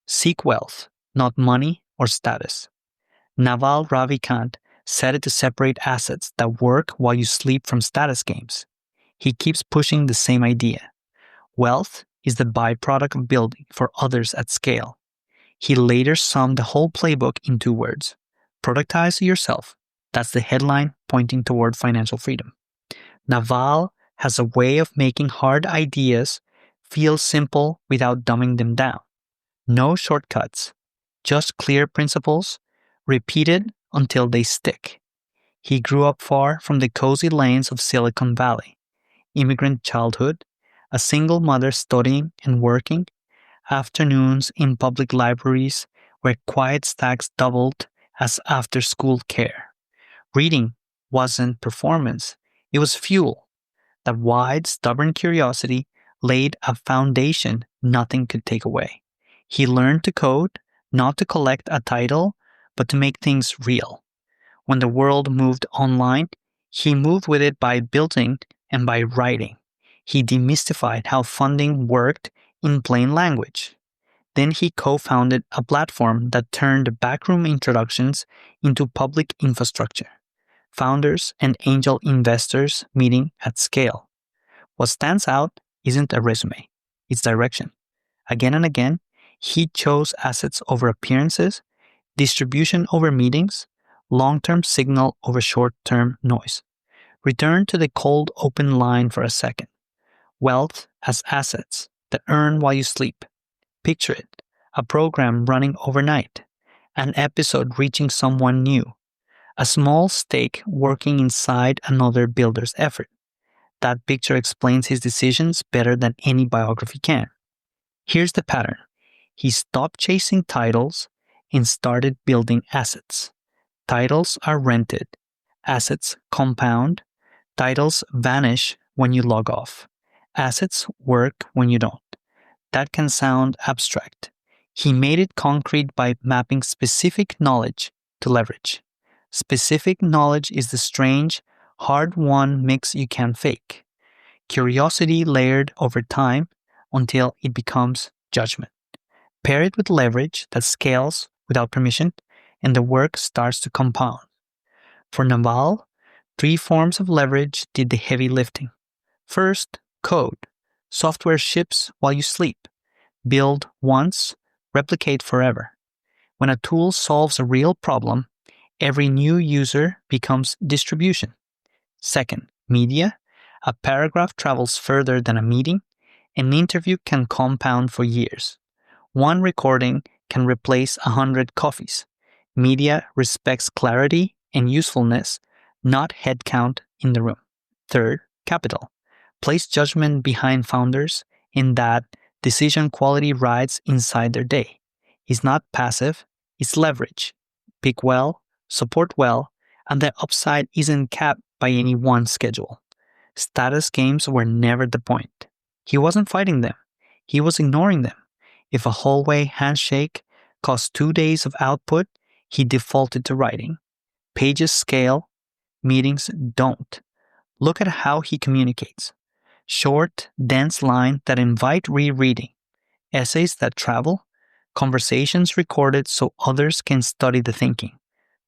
Seek wealth, not money or status. Naval Ravikant said it to separate assets that work while you sleep from status games. He keeps pushing the same idea. Wealth is the byproduct of building for others at scale. He later summed the whole playbook in 2 words. Productize yourself. That's the headline pointing toward financial freedom. Naval has a way of making hard ideas feel simple without dumbing them down. No shortcuts, just clear principles, repeated until they stick. He grew up far from the cozy lanes of Silicon Valley. Immigrant childhood, a single mother studying and working, afternoons in public libraries where quiet stacks doubled as after-school care. Reading wasn't performance, it was fuel. That wide, stubborn curiosity laid a foundation nothing could take away. He learned to code, not to collect a title, but to make things real. When the world moved online, he moved with it by building and by writing. He demystified how funding worked in plain language. Then he co-founded a platform that turned backroom introductions into public infrastructure. Founders and angel investors meeting at scale. What stands out isn't a resume, it's direction. Again and again, he chose assets over appearances, distribution over meetings, long-term signal over short-term noise. Return to the cold open line for a second. Wealth as assets that earn while you sleep. Picture it, a program running overnight, an episode reaching someone new, a small stake working inside another builder's effort. That picture explains his decisions better than any biography can. Here's the pattern. He stopped chasing titles and started building assets. Titles are rented. Assets compound. Titles vanish when you log off. Assets work when you don't. That can sound abstract. He made it concrete by mapping specific knowledge to leverage. Specific knowledge is the strange, hard-won mix you can't fake. Curiosity layered over time until it becomes judgment. Pair it with leverage that scales without permission, and the work starts to compound. For Naval, 3 forms of leverage did the heavy lifting. First, code. Software ships while you sleep. Build once, replicate forever. When a tool solves a real problem, every new user becomes distribution. Second, media. A paragraph travels further than a meeting. An interview can compound for years. One recording can replace 100 coffees. Media respects clarity and usefulness, not headcount in the room. Third, capital. Place judgment behind founders in that decision quality rides inside their day. It's not passive, it's leverage. Pick well, support well, and the upside isn't capped by any one schedule. Status games were never the point. He wasn't fighting them. He was ignoring them. If a hallway handshake cost 2 days of output, he defaulted to writing. Pages scale, meetings don't. Look at how he communicates. Short, dense lines that invite rereading. Essays that travel. Conversations recorded so others can study the thinking,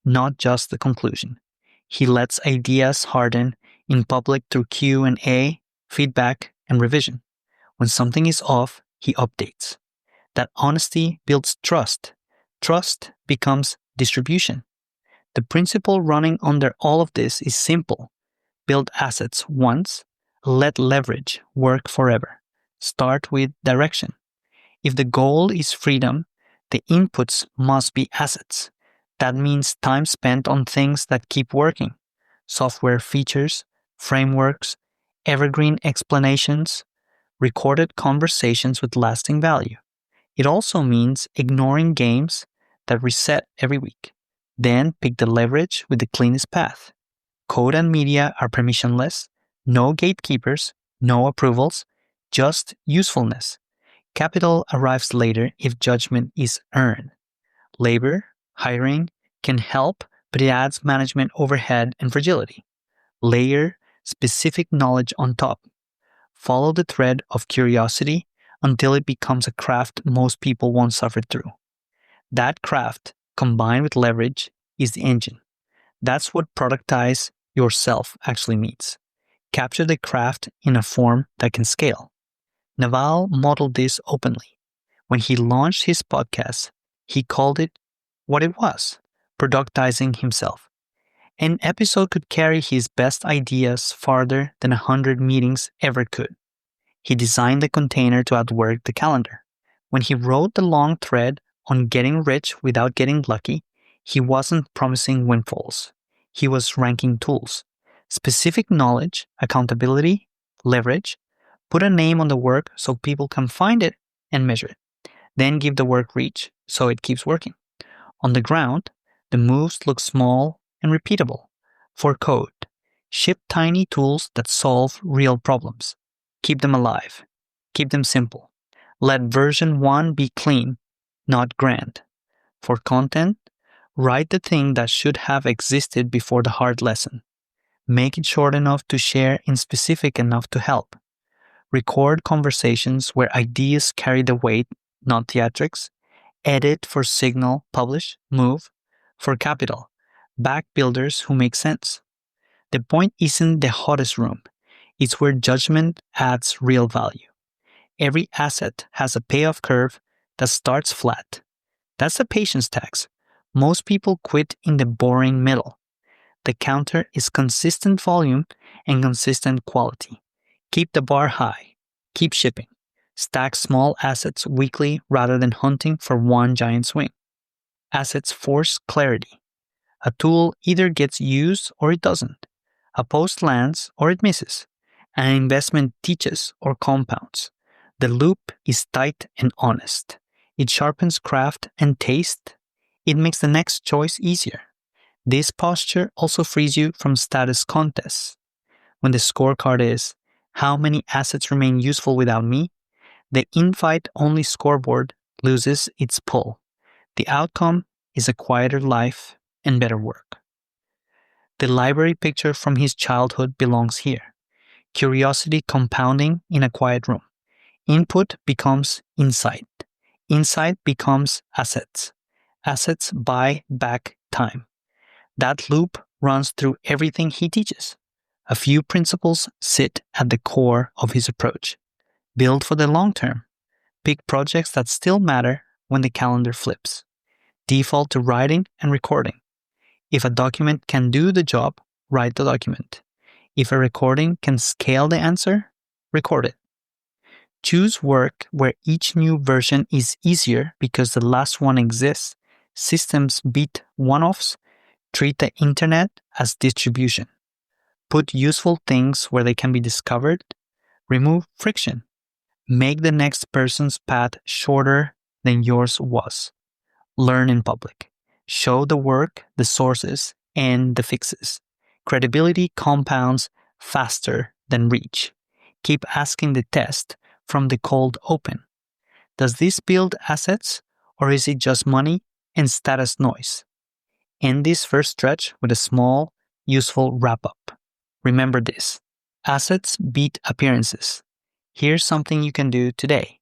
not just the conclusion. He lets ideas harden in public through Q&A, feedback, and revision. When something is off, he updates. That honesty builds trust. Trust becomes distribution. The principle running under all of this is simple. Build assets once, let leverage work forever. Start with direction. If the goal is freedom, the inputs must be assets. That means time spent on things that keep working. Software features, frameworks, evergreen explanations, recorded conversations with lasting value. It also means ignoring games that reset every week. Then pick the leverage with the cleanest path. Code and media are permissionless, no gatekeepers, no approvals, just usefulness. Capital arrives later if judgment is earned. Labor, hiring, can help, but it adds management overhead and fragility. Layer specific knowledge on top. Follow the thread of curiosity until it becomes a craft most people won't suffer through. That craft, combined with leverage, is the engine. That's what productize yourself actually means. Capture the craft in a form that can scale. Naval modeled this openly. When he launched his podcast, he called it what it was, productizing himself. An episode could carry his best ideas farther than 100 meetings ever could. He designed the container to outwork the calendar. When he wrote the long thread on getting rich without getting lucky, he wasn't promising windfalls. He was ranking tools, specific knowledge, accountability, leverage. Put a name on the work so people can find it and measure it. Then give the work reach so it keeps working. On the ground, the moves look small and repeatable. For code, ship tiny tools that solve real problems. Keep them alive. Keep them simple. Let version 1 be clean, not grand. For content, write the thing that should have existed before the hard lesson. Make it short enough to share and specific enough to help. Record conversations where ideas carry the weight, not theatrics. Edit for signal, publish, move. For capital, back builders who make sense. The point isn't the hottest room. It's where judgment adds real value. Every asset has a payoff curve that starts flat. That's the patience tax. Most people quit in the boring middle. The counter is consistent volume and consistent quality. Keep the bar high. Keep shipping. Stack small assets weekly rather than hunting for one giant swing. Assets force clarity. A tool either gets used or it doesn't. A post lands or it misses. An investment teaches or compounds. The loop is tight and honest. It sharpens craft and taste. It makes the next choice easier. This posture also frees you from status contests. When the scorecard is, how many assets remain useful without me? The invite-only scoreboard loses its pull. The outcome is a quieter life and better work. The library picture from his childhood belongs here. Curiosity compounding in a quiet room. Input becomes insight. Insight becomes assets. Assets buy back time. That loop runs through everything he teaches. A few principles sit at the core of his approach. Build for the long term. Pick projects that still matter when the calendar flips. Default to writing and recording. If a document can do the job, write the document. If a recording can scale the answer, record it. Choose work where each new version is easier because the last one exists. Systems beat one-offs. Treat the internet as distribution. Put useful things where they can be discovered. Remove friction. Make the next person's path shorter than yours was. Learn in public. Show the work, the sources, and the fixes. Credibility compounds faster than reach. Keep asking the test from the cold open. Does this build assets, or is it just money and status noise? End this first stretch with a small, useful wrap-up. Remember this. Assets beat appearances. Here's something you can do today.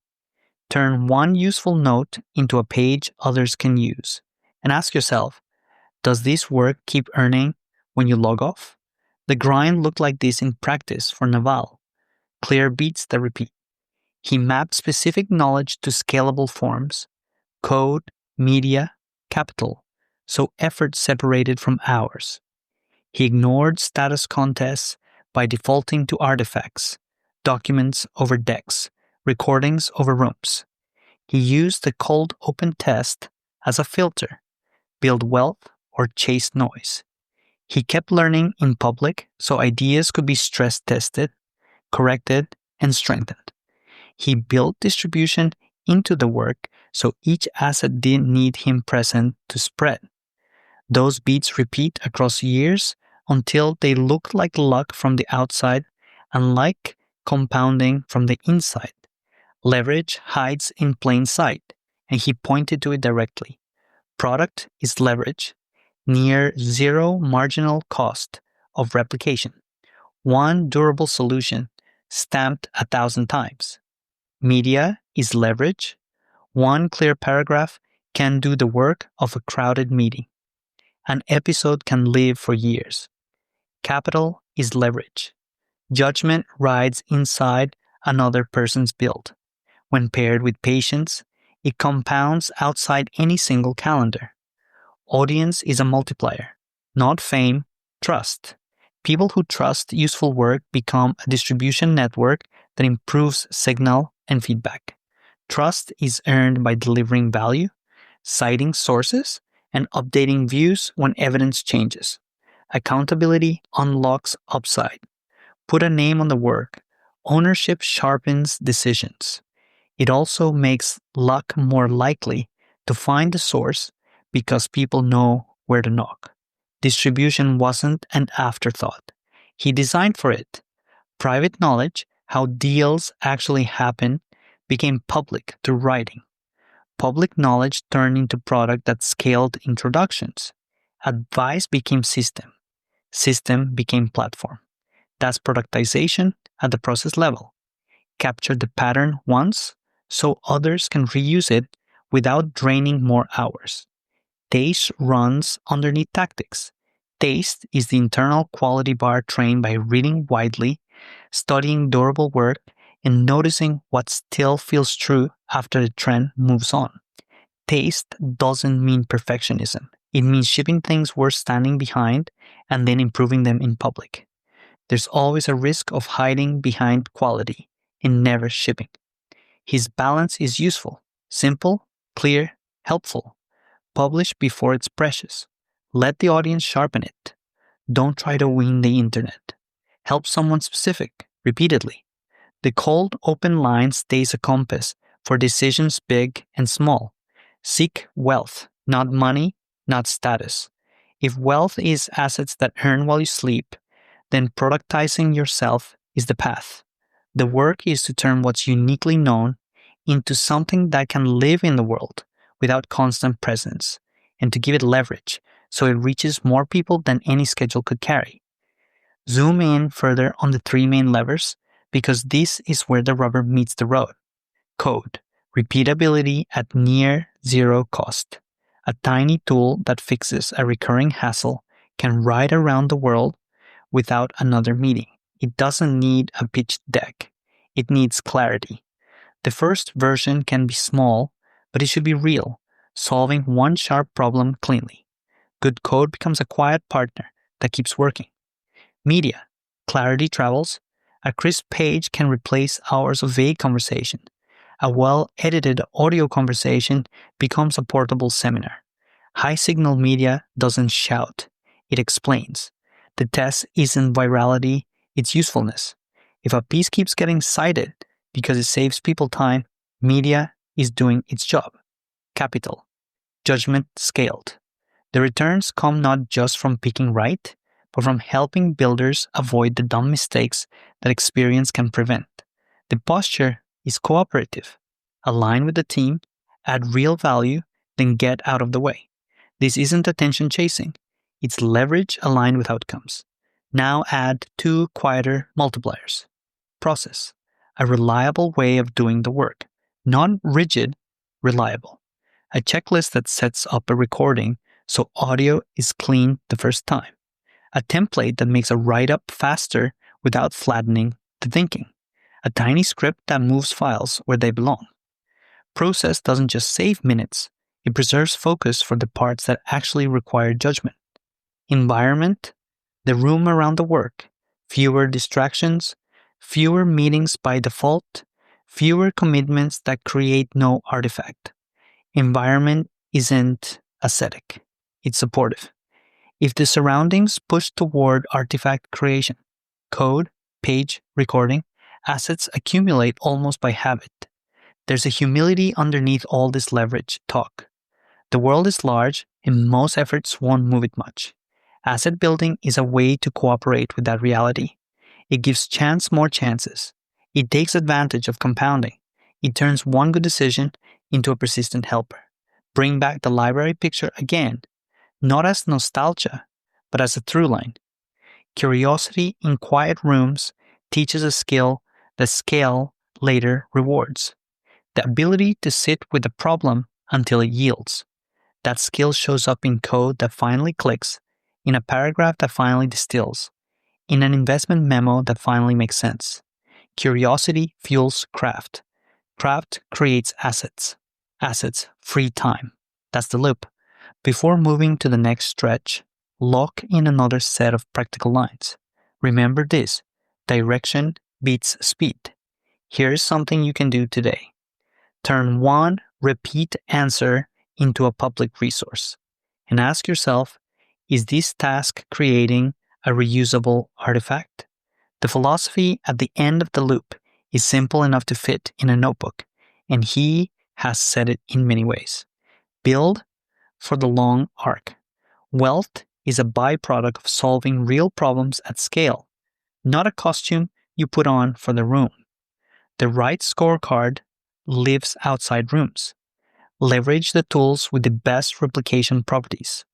Turn one useful note into a page others can use. And ask yourself, does this work keep earning when you log off? The grind looked like this in practice for Naval. Clear beats the repeat. He mapped specific knowledge to scalable forms, code, media, capital, so effort separated from hours. He ignored status contests by defaulting to artifacts, documents over decks, recordings over rooms. He used the cold open test as a filter, build wealth or chase noise. He kept learning in public so ideas could be stress tested, corrected, and strengthened. He built distribution into the work so each asset didn't need him present to spread. Those beats repeat across years until they look like luck from the outside and like compounding from the inside. Leverage hides in plain sight, and he pointed to it directly. Product is leverage, near zero marginal cost of replication. One durable solution, stamped 1,000 times. Media is leverage. One clear paragraph can do the work of a crowded meeting. An episode can live for years. Capital is leverage. Judgment rides inside another person's build. When paired with patience, it compounds outside any single calendar. Audience is a multiplier, not fame, trust. People who trust useful work become a distribution network that improves signal and feedback. Trust is earned by delivering value, citing sources, and updating views when evidence changes. Accountability unlocks upside. Put a name on the work. Ownership sharpens decisions. It also makes luck more likely to find the source because people know where to knock. Distribution wasn't an afterthought. He designed for it. Private knowledge, how deals actually happen, became public through writing. Public knowledge turned into product that scaled introductions. Advice became system. System became platform. That's productization at the process level. Capture the pattern once so others can reuse it without draining more hours. Taste runs underneath tactics. Taste is the internal quality bar trained by reading widely, studying durable work, and noticing what still feels true after the trend moves on. Taste doesn't mean perfectionism. It means shipping things worth standing behind and then improving them in public. There's always a risk of hiding behind quality and never shipping. His balance is useful, simple, clear, helpful. Publish before it's precious. Let the audience sharpen it. Don't try to win the internet. Help someone specific, repeatedly. The cold, open line stays a compass for decisions big and small. Seek wealth, not money, not status. If wealth is assets that earn while you sleep, then productizing yourself is the path. The work is to turn what's uniquely known into something that can live in the world without constant presence, and to give it leverage so it reaches more people than any schedule could carry. Zoom in further on the three main levers because this is where the rubber meets the road. Code, repeatability at near zero cost. A tiny tool that fixes a recurring hassle can ride around the world without another meeting. It doesn't need a pitch deck. It needs clarity. The first version can be small, but it should be real, solving one sharp problem cleanly. Good code becomes a quiet partner that keeps working. Media. Clarity travels. A crisp page can replace hours of vague conversation. A well-edited audio conversation becomes a portable seminar. High-signal media doesn't shout. It explains. The test isn't virality, it's usefulness. If a piece keeps getting cited because it saves people time, media is doing its job. Capital. Judgment scaled. The returns come not just from picking right, but from helping builders avoid the dumb mistakes that experience can prevent. The posture is cooperative. Align with the team, add real value, then get out of the way. This isn't attention chasing. It's leverage aligned with outcomes. Now add two quieter multipliers. Process. A reliable way of doing the work. Not rigid, reliable. A checklist that sets up a recording so audio is clean the first time. A template that makes a write-up faster without flattening the thinking. A tiny script that moves files where they belong. Process doesn't just save minutes, it preserves focus for the parts that actually require judgment. Environment, the room around the work, fewer distractions, fewer meetings by default, fewer commitments that create no artifact. Environment isn't ascetic, it's supportive. If the surroundings push toward artifact creation, code, page, recording, assets accumulate almost by habit. There's a humility underneath all this leverage talk. The world is large and most efforts won't move it much. Asset building is a way to cooperate with that reality. It gives chance more chances. It takes advantage of compounding. It turns one good decision into a persistent helper. Bring back the library picture again, not as nostalgia, but as a through line. Curiosity in quiet rooms teaches a skill that scale later rewards. the ability to sit with a problem until it yields. That skill shows up in code that finally clicks, in a paragraph that finally distills, in an investment memo that finally makes sense. Curiosity fuels craft. Craft creates assets. Assets free time. That's the loop. Before moving to the next stretch, lock in another set of practical lines. Remember this: direction beats speed. Here's something you can do today. Turn one repeat answer into a public resource and ask yourself, is this task creating a reusable artifact? The philosophy at the end of the loop is simple enough to fit in a notebook, and he has said it in many ways. Build for the long arc. Wealth is a byproduct of solving real problems at scale, not a costume you put on for the room. The right scorecard lives outside rooms. Leverage the tools with the best replication properties.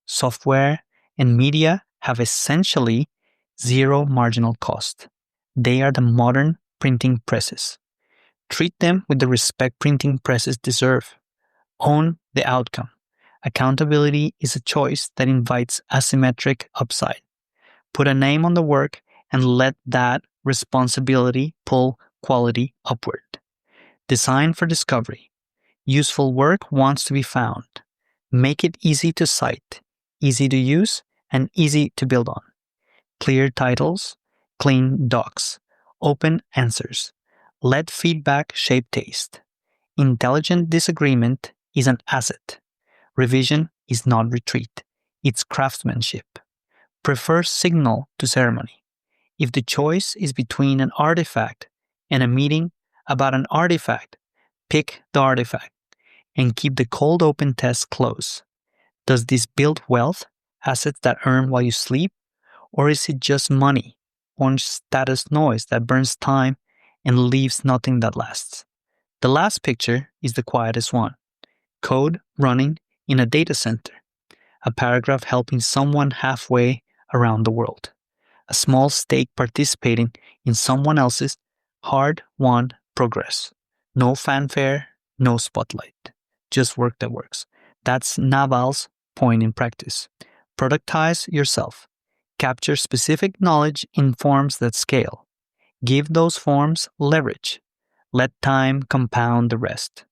Software and media have essentially zero marginal cost. They are the modern printing presses. Treat them with the respect printing presses deserve. Own the outcome. Accountability is a choice that invites asymmetric upside. Put a name on the work and let that responsibility pull quality upward. Design for discovery. Useful work wants to be found. Make it easy to cite, easy to use, and easy to build on. Clear titles, clean docs, open answers. Let feedback shape taste. Intelligent disagreement is an asset. Revision is not retreat. It's craftsmanship. Prefer signal to ceremony. If the choice is between an artifact and a meeting about an artifact, pick the artifact and keep the cold open test close. Does this build wealth, assets that earn while you sleep, or is it just money, orange status noise that burns time and leaves nothing that lasts? The last picture is the quietest one. Code running in a data center. A paragraph helping someone halfway around the world. A small stake participating in someone else's hard-won progress. No fanfare, no spotlight. Just work that works. That's Naval's point in practice. Productize yourself. Capture specific knowledge in forms that scale. Give those forms leverage. Let time compound the rest.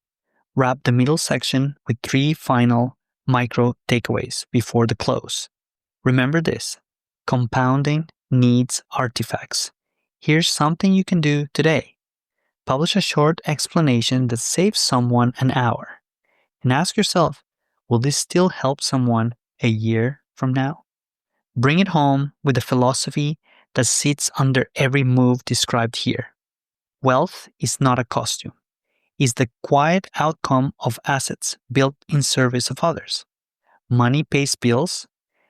Wrap the middle section with 3 final micro takeaways before the close. Remember this: compounding needs artifacts. Here's something you can do today. Publish a short explanation that saves someone an hour. And ask yourself, will this still help someone a year from now? Bring it home with the philosophy that sits under every move described here. Wealth is not a costume. It's the quiet outcome of assets built in service of others. Money pays bills,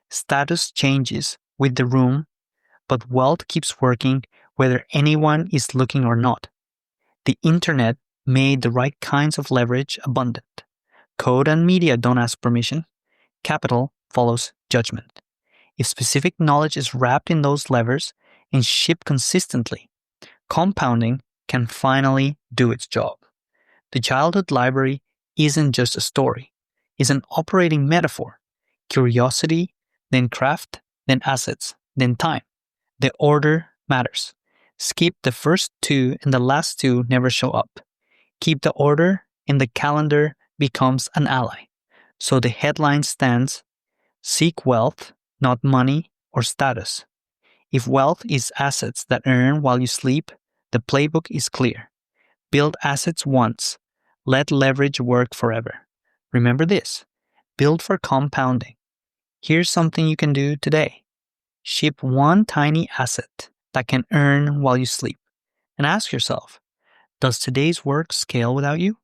status changes with the room, but wealth keeps working whether anyone is looking or not. The internet made the right kinds of leverage abundant. Code and media don't ask permission. Capital follows judgment. If specific knowledge is wrapped in those levers and shipped consistently, compounding can finally do its job. The childhood library isn't just a story. It's an operating metaphor. Curiosity, then craft, then assets, then time. The order matters. Skip the first 2 and the last 2 never show up. Keep the order and the calendar becomes an ally. So the headline stands: seek wealth, not money or status. If wealth is assets that earn while you sleep, the playbook is clear. Build assets once. Let leverage work forever. Remember this: build for compounding. Here's something you can do today. Ship one tiny asset that can earn while you sleep. And ask yourself, does today's work scale without you?